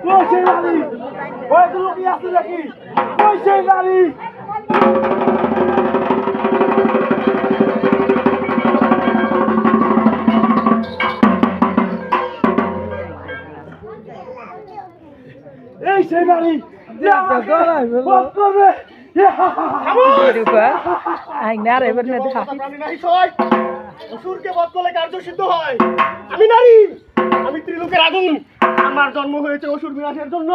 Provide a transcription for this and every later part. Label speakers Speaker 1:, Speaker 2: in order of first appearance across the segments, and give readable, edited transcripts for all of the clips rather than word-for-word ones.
Speaker 1: কই সেই নারী? ওই তো লোকই আছে নাকি? কই সেই নারী? এই সেই নারী বধ করবে। অসুরকে বধ করলে কার্য সিদ্ধ হয়। আমি নারী, আমি ত্রিলোকের আগুন। আমার জন্ম হয়েছে অসুর বিনাশের জন্য,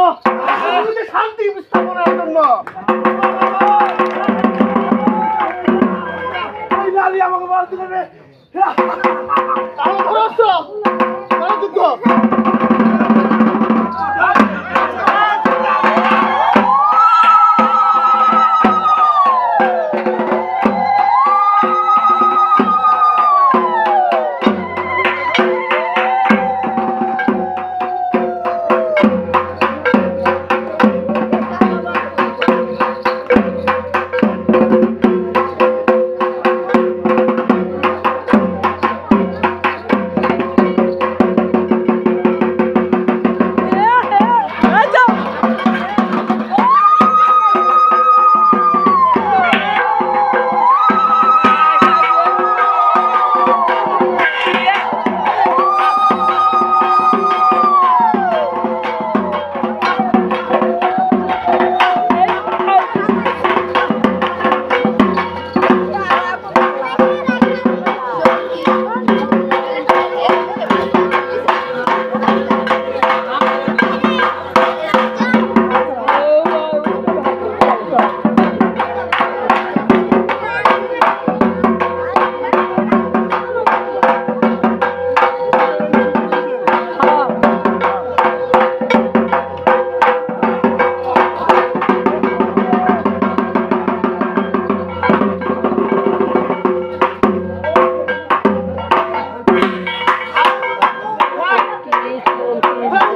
Speaker 1: শান্তি স্থাপনের জন্য। এই নারী আমাকে মারতে পারবে।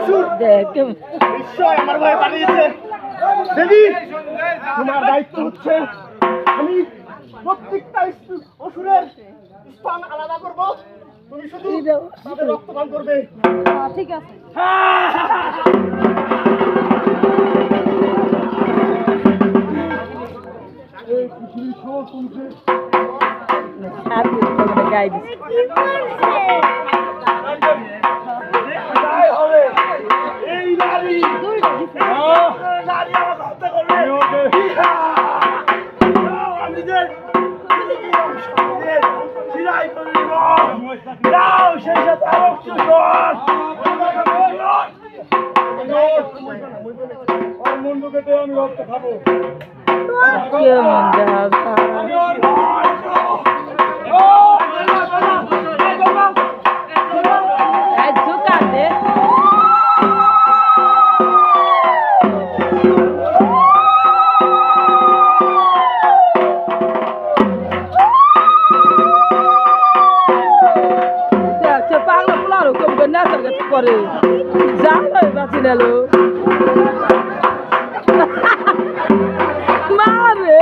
Speaker 1: যুদ্ধ নিশ্চয় আমার ভাই পালিয়েছে। দেবী, তোমার দায়িত্ব হচ্ছে আমি প্রত্যেকটা অসুরের স্থান আলাদা করবো। তুমি শুধু তাদের রক্তপান করবে।
Speaker 2: ঠিক আছে।
Speaker 1: এই নারী নারী আমাকে হত্যা করবে। আমি যে সিলাই করে দিব। যাও সেই সাথে মন্ডুকে আমি রক্ত খাবো।
Speaker 3: করে জানো বাঁচি গেল মারে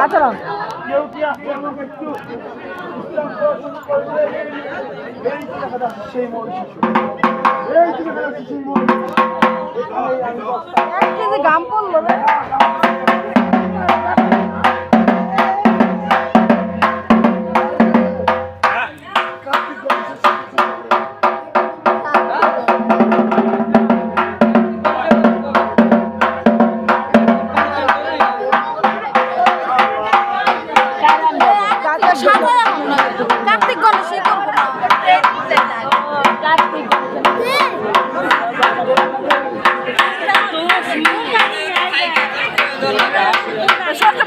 Speaker 3: আচ্ছা
Speaker 1: কেউ কি আসছে আমাকে একটু সেই মরে শিশু এই সেই মরে
Speaker 2: এক কেজি গাম পড়লো রে। কার্তিক গণেশই করবো না। কার্তিক
Speaker 1: সরতে